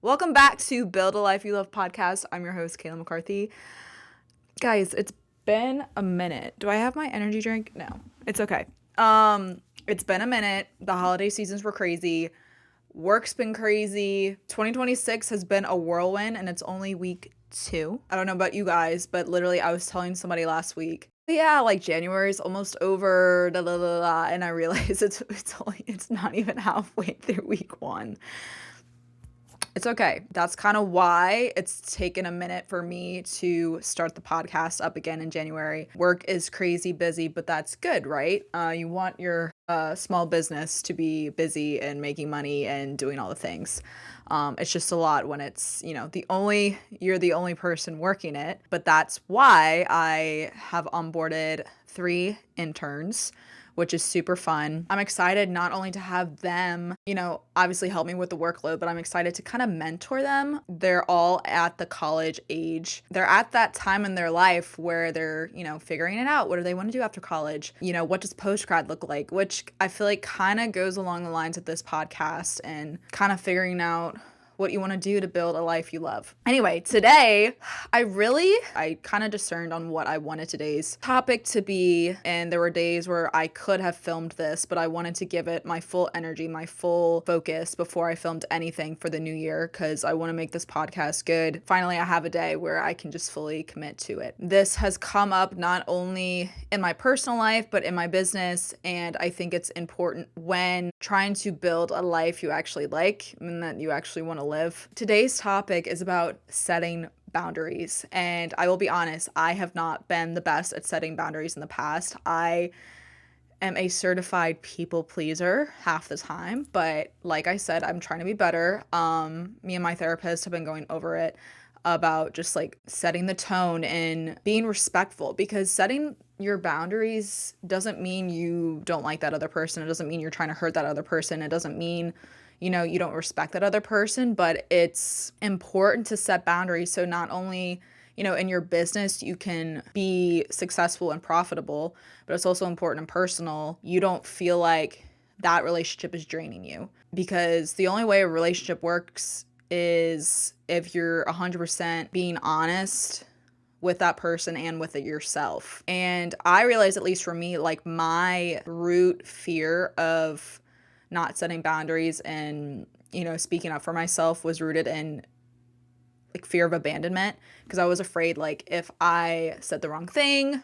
Welcome back to Build a Life You Love podcast. I'm your host, Kaylyn McCarthy. Guys, it's been a minute. Do I have my energy drink? No, it's okay. It's been a minute. The holiday seasons were crazy. Work's been crazy. 2026 has been a whirlwind and it's only week 2. I don't know about you guys, but literally I was telling somebody last week, yeah, like January is almost over, da, da, da, da, and I realized it's not even halfway through week 1. It's okay. That's kind of why it's taken a minute for me to start the podcast up again in January. Work is crazy busy, but that's good, right? You want your small business to be busy and making money and doing all the things. It's just a lot when it's, you're the only person working it. But that's why I have onboarded 3 interns, which is super fun. I'm excited not only to have them, obviously help me with the workload, but I'm excited to kind of mentor them. They're all at the college age. They're at that time in their life where they're, figuring it out. What do they want to do after college? What does post-grad look like? Which I feel like kind of goes along the lines of this podcast and kind of figuring out what you want to do to build a life you love. Anyway, today, I kind of discerned on what I wanted today's topic to be, and there were days where I could have filmed this, but I wanted to give it my full energy, my full focus before I filmed anything for the new year, because I want to make this podcast good. Finally, I have a day where I can just fully commit to it. This has come up not only in my personal life, but in my business, and I think it's important when trying to build a life you actually like and that you actually want to live. Today's topic is about setting boundaries, and I will be honest, I have not been the best at setting boundaries in the past. I am a certified people pleaser half the time, but like I said, I'm trying to be better. Me and my therapist have been going over it about just like setting the tone and being respectful, because setting your boundaries doesn't mean you don't like that other person. It doesn't mean you're trying to hurt that other person. It doesn't mean you don't respect that other person, but it's important to set boundaries so not only, in your business you can be successful and profitable, but it's also important and personal. You don't feel like that relationship is draining you, because the only way a relationship works is if you're 100% being honest with that person and with it yourself. And I realized, at least for me, like my root fear of not setting boundaries and, speaking up for myself was rooted in like fear of abandonment, because I was afraid like if I said the wrong thing,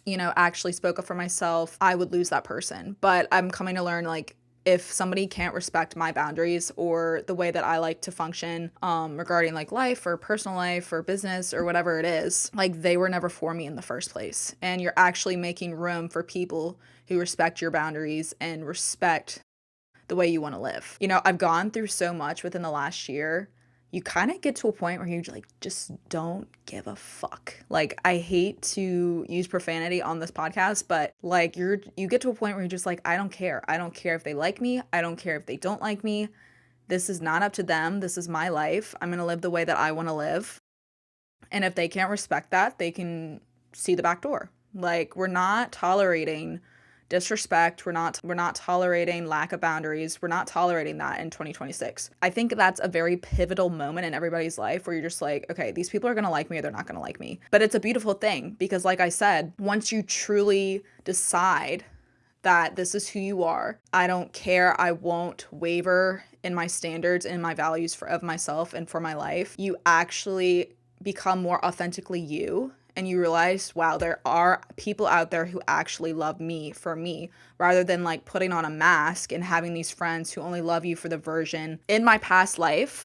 actually spoke up for myself, I would lose that person. But I'm coming to learn, like, if somebody can't respect my boundaries or the way that I like to function regarding like life or personal life or business or whatever it is, like they were never for me in the first place. And you're actually making room for people who respect your boundaries and respect the way you want to live. I've gone through so much within the last year. You kind of get to a point where you like just don't give a fuck. Like, I hate to use profanity on this podcast, but like you get to a point where you're just like, I don't care. I don't care if they like me. I don't care if they don't like me. This is not up to them. This is my life. I'm going to live the way that I want to live. And if they can't respect that, they can see the back door. Like, we're not tolerating disrespect. We're not tolerating lack of boundaries. We're not tolerating that in 2026. I think that's a very pivotal moment in everybody's life where you're just like, okay, these people are going to like me or they're not going to like me. But it's a beautiful thing, because like I said, once you truly decide that this is who you are, I don't care, I won't waver in my standards and my values of myself and for my life, you actually become more authentically you. And you realize, wow, there are people out there who actually love me for me, rather than like putting on a mask and having these friends who only love you for the version. In my past life,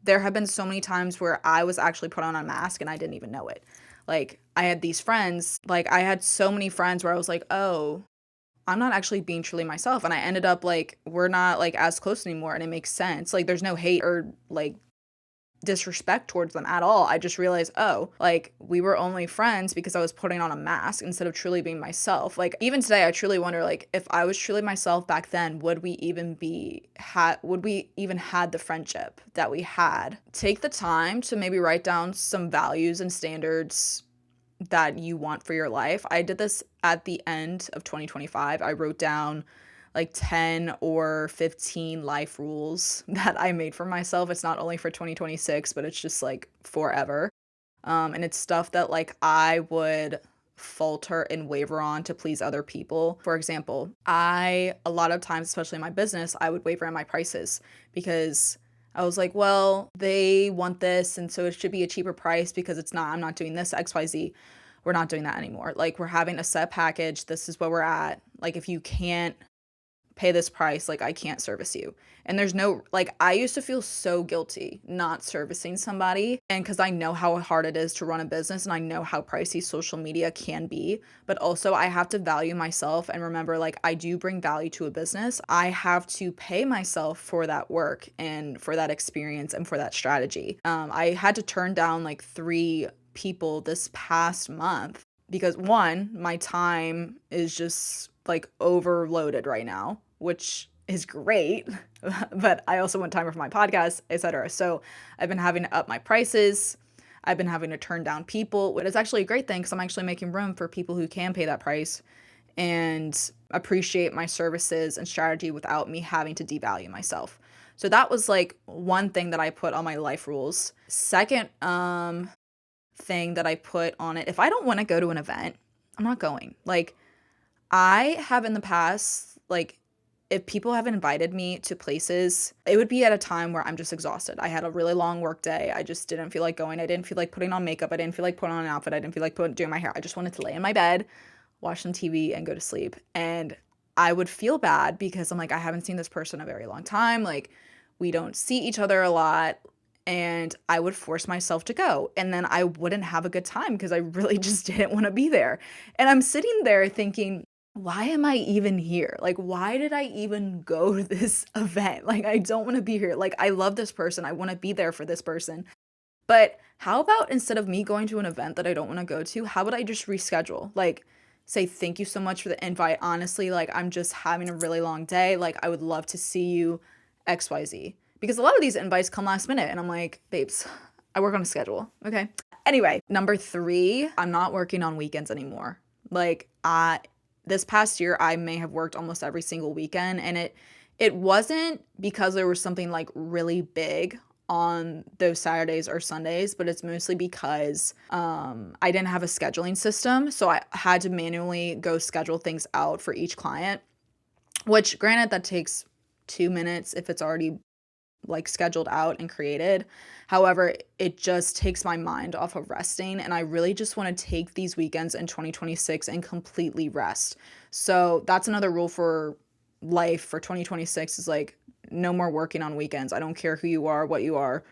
there have been so many times where I was actually put on a mask and I didn't even know it. Like, I had these friends, like I had so many friends where I was like, oh, I'm not actually being truly myself. And I ended up like, we're not like as close anymore. And it makes sense. Like, there's no hate or like disrespect towards them at all. I just realized, oh, like we were only friends because I was putting on a mask instead of truly being myself. Like, even today, I truly wonder, like, if I was truly myself back then, would we even had the friendship that we had? Take the time to maybe write down some values and standards that you want for your life. I did this at the end of 2025. I wrote down like 10 or 15 life rules that I made for myself. It's not only for 2026, but it's just like forever. And it's stuff that like I would falter and waver on to please other people. For example, a lot of times, especially in my business, I would waver on my prices because I was like, well, they want this, and so it should be a cheaper price because it's not, I'm not doing this, XYZ. We're not doing that anymore. Like, we're having a set package. This is where we're at. Like, if you can't pay this price, like I can't service you. And there's no, like, I used to feel so guilty not servicing somebody, and because I know how hard it is to run a business and I know how pricey social media can be, but also I have to value myself and remember, like, I do bring value to a business. I have to pay myself for that work and for that experience and for that strategy. I had to turn down like 3 people this past month because one, my time is just like overloaded right now, which is great, but I also want time for my podcast, etc. So I've been having to up my prices. I've been having to turn down people, but it's actually a great thing because I'm actually making room for people who can pay that price and appreciate my services and strategy without me having to devalue myself. So that was like one thing that I put on my life rules. Second, thing that I put on it, if I don't want to go to an event, I'm not going. Like, I have in the past, like, if people have invited me to places, it would be at a time where I'm just exhausted. I had a really long work day. I just didn't feel like going. I didn't feel like putting on makeup. I didn't feel like putting on an outfit. I didn't feel like doing my hair. I just wanted to lay in my bed, watch some TV, and go to sleep. And I would feel bad because I'm like, I haven't seen this person in a very long time. Like, we don't see each other a lot. And I would force myself to go. And then I wouldn't have a good time because I really just didn't want to be there. And I'm sitting there thinking, why am I even here? Like, why did I even go to this event? Like, I don't want to be here. Like, I love this person. I want to be there for this person. But how about instead of me going to an event that I don't want to go to, how about I just reschedule? Like, say thank you so much for the invite. Honestly, like, I'm just having a really long day. Like, I would love to see you, XYZ. Because a lot of these invites come last minute, and I'm like, babes, I work on a schedule, okay? Anyway, number 3, I'm not working on weekends anymore. Like, this past year, I may have worked almost every single weekend, and it wasn't because there was something like really big on those Saturdays or Sundays, but it's mostly because I didn't have a scheduling system, so I had to manually go schedule things out for each client, which granted that takes 2 minutes if it's already like scheduled out and created. However, it just takes my mind off of resting, and I really just want to take these weekends in 2026 and completely rest. So that's another rule for life for 2026 is like no more working on weekends. I don't care who you are, what you are.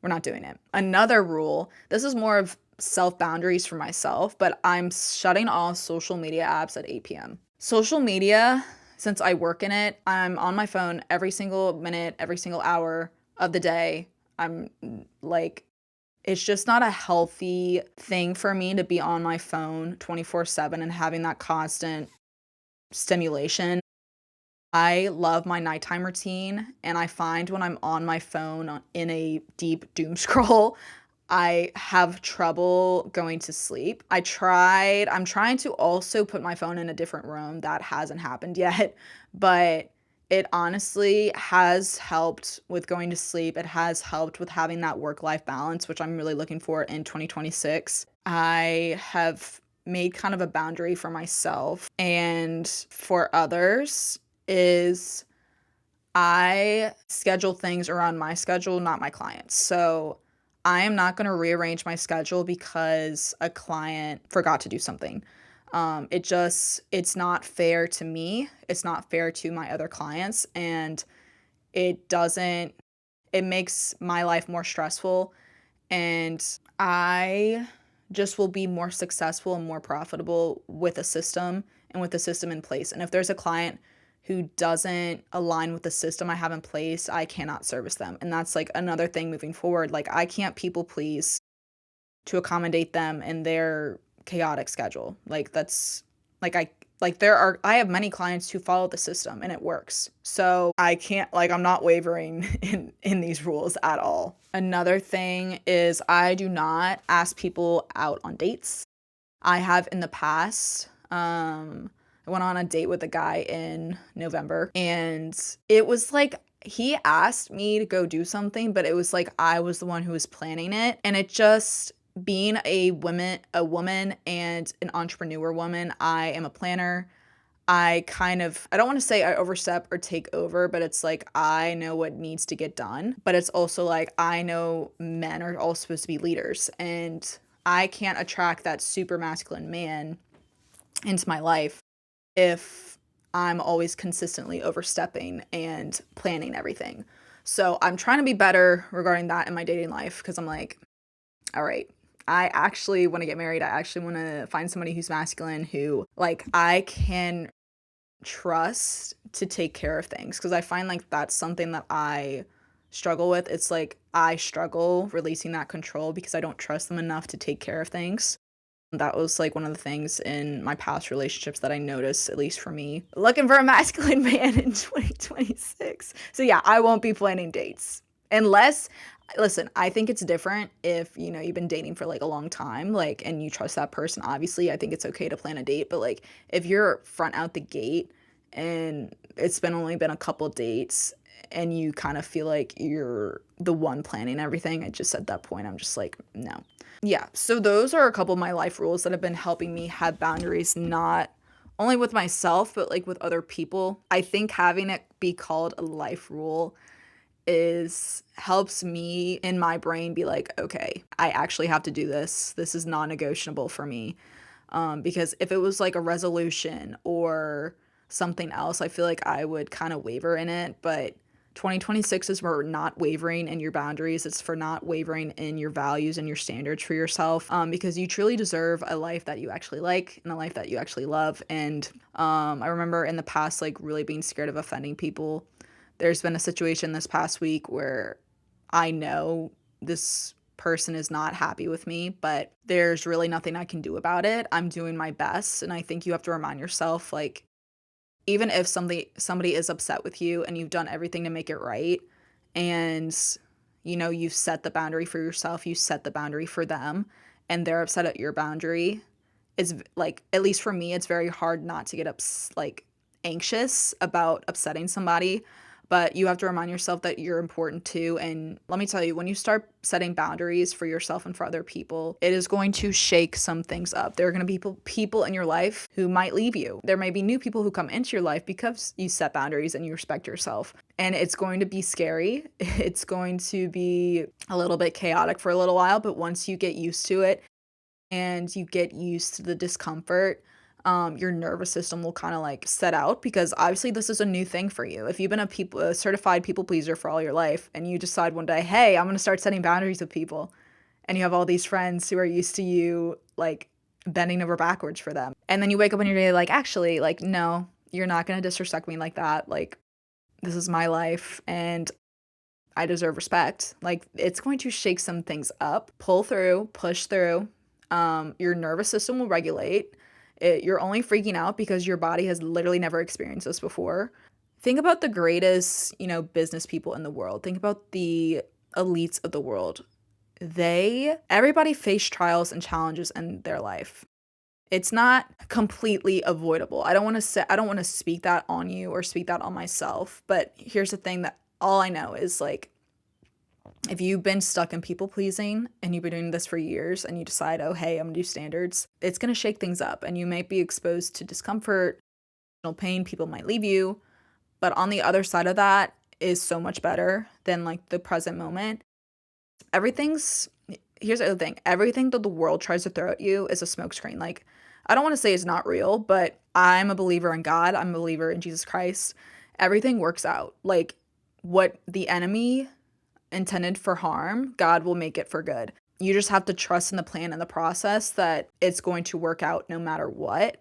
We're not doing it. Another rule, this is more of self boundaries for myself, but I'm shutting off social media apps at 8 p.m. Social media, since I work in it, I'm on my phone every single minute, every single hour of the day. I'm like, it's just not a healthy thing for me to be on my phone 24/7 and having that constant stimulation. I love my nighttime routine, and I find when I'm on my phone in a deep doom scroll, I have trouble going to sleep. I'm trying to also put my phone in a different room. That hasn't happened yet, but it honestly has helped with going to sleep. It has helped with having that work-life balance, which I'm really looking for in 2026. I have made kind of a boundary for myself and for others is I schedule things around my schedule, not my clients. So I am not going to rearrange my schedule because a client forgot to do something. It's not fair to me. It's not fair to my other clients. And it doesn't, it makes my life more stressful. And I just will be more successful and more profitable with a system and with the system in place. And if there's a client who doesn't align with the system I have in place, I cannot service them. And that's like another thing moving forward. Like, I can't people please to accommodate them in their chaotic schedule. Like, that's like I have many clients who follow the system and it works. So I can't, like, I'm not wavering in these rules at all. Another thing is I do not ask people out on dates. I have in the past. I I went on a date with a guy in November, and it was like he asked me to go do something, but it was like I was the one who was planning it. And it just being a woman and an entrepreneur woman, I am a planner. I don't want to say I overstep or take over, but it's like I know what needs to get done. But it's also like I know men are all supposed to be leaders, and I can't attract that super masculine man into my life if I'm always consistently overstepping and planning everything. So I'm trying to be better regarding that in my dating life, because I'm like, all right, I actually want to get married. I actually want to find somebody who's masculine, who like I can trust to take care of things, because I find like that's something that I struggle with. It's like I struggle releasing that control because I don't trust them enough to take care of things. That was like one of the things in my past relationships that I noticed, at least for me, looking for a masculine man in 2026. So yeah, I won't be planning dates unless, listen, I think it's different if, you've been dating for like a long time, like, and you trust that person. Obviously, I think it's okay to plan a date, but like if you're front out the gate and it's been only been a couple dates and you kind of feel like you're the one planning everything, I just at that point, I'm just like, no. Yeah, so those are a couple of my life rules that have been helping me have boundaries, not only with myself, but like with other people. I think having it be called a life rule is helps me in my brain be like, okay, I actually have to do this. This is non-negotiable for me. Because if it was like a resolution or something else, I feel like I would kind of waver in it. But 2026 is for not wavering in your boundaries. It's for not wavering in your values and your standards for yourself, because you truly deserve a life that you actually like and a life that you actually love. And I remember in the past, like really being scared of offending people. There's been a situation this past week where I know this person is not happy with me, but there's really nothing I can do about it. I'm doing my best. And I think you have to remind yourself, like, even if somebody is upset with you and you've done everything to make it right, and you've set the boundary for yourself, you set the boundary for them, and they're upset at your boundary, it's like, at least for me, it's very hard not to get like anxious about upsetting somebody. But you have to remind yourself that you're important too. And let me tell you, when you start setting boundaries for yourself and for other people, it is going to shake some things up. There are going to be people in your life who might leave you. There may be new people who come into your life because you set boundaries and you respect yourself. And it's going to be scary. It's going to be a little bit chaotic for a little while. But once you get used to it and you get used to the discomfort, your nervous system will kind of like set out, because obviously this is a new thing for you. If you've been a certified people pleaser for all your life and you decide one day, hey, I'm going to start setting boundaries with people, and you have all these friends who are used to you like bending over backwards for them, and then you wake up in your day like, actually, like, no, you're not going to disrespect me like that. Like, this is my life and I deserve respect. Like, it's going to shake some things up. Pull through, push through. Your nervous system will regulate. You're only freaking out because your body has literally never experienced this before. Think about the greatest, business people in the world. Think about the elites of the world. Everybody faced trials and challenges in their life. It's not completely avoidable. I don't want to speak that on you or speak that on myself, but here's the thing, that all I know is like, if you've been stuck in people pleasing and you've been doing this for years and you decide, oh, hey, I'm gonna do standards, it's gonna shake things up and you might be exposed to discomfort, pain, people might leave you. But on the other side of that is so much better than like the present moment. Here's the other thing, everything that the world tries to throw at you is a smokescreen. Like, I don't want to say it's not real, but I'm a believer in God. I'm a believer in Jesus Christ. Everything works out. Like, what the enemy intended for harm, God will make it for good. You just have to trust in the plan and the process that it's going to work out no matter what.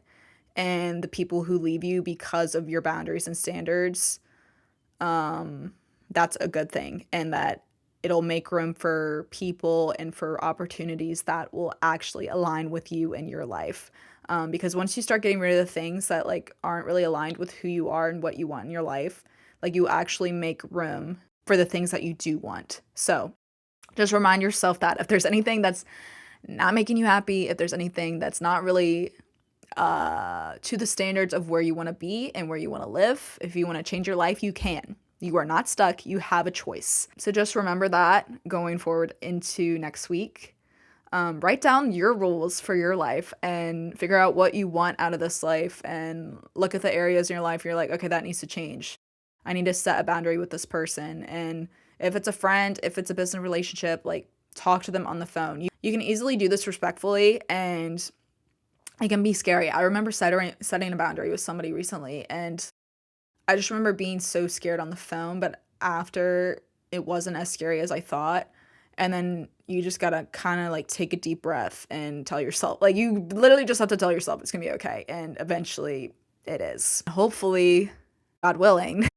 And the people who leave you because of your boundaries and standards, that's a good thing. And that it'll make room for people and for opportunities that will actually align with you in your life. Because once you start getting rid of the things that like aren't really aligned with who you are and what you want in your life, like, you actually make room for the things that you do want. So just remind yourself that if there's anything that's not making you happy, if there's anything that's not really to the standards of where you want to be and where you want to live. If you want to change your life, you can. You are not stuck. You have a choice. So just remember that going forward into next week. Write down your rules for your life and figure out what you want out of this life, and look at the areas in your life you're like, okay, that needs to change. I need to set a boundary with this person. And if it's a friend, if it's a business relationship, like, talk to them on the phone. You can easily do this respectfully, and it can be scary. I remember setting a boundary with somebody recently, and I just remember being so scared on the phone, but after, it wasn't as scary as I thought. And then you just gotta kind of like take a deep breath and tell yourself, like, you literally just have to tell yourself it's gonna be okay. And eventually it is. Hopefully, God willing,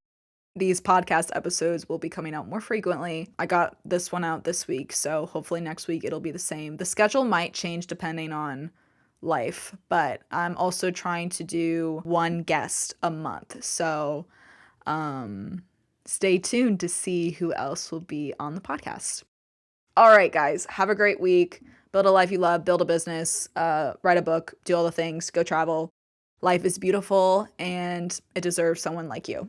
these podcast episodes will be coming out more frequently. I got this one out this week, so hopefully next week it'll be the same. The schedule might change depending on life, but I'm also trying to do one guest a month. So stay tuned to see who else will be on the podcast. All right, guys, have a great week. Build a life you love, build a business, write a book, do all the things, go travel. Life is beautiful, and it deserves someone like you.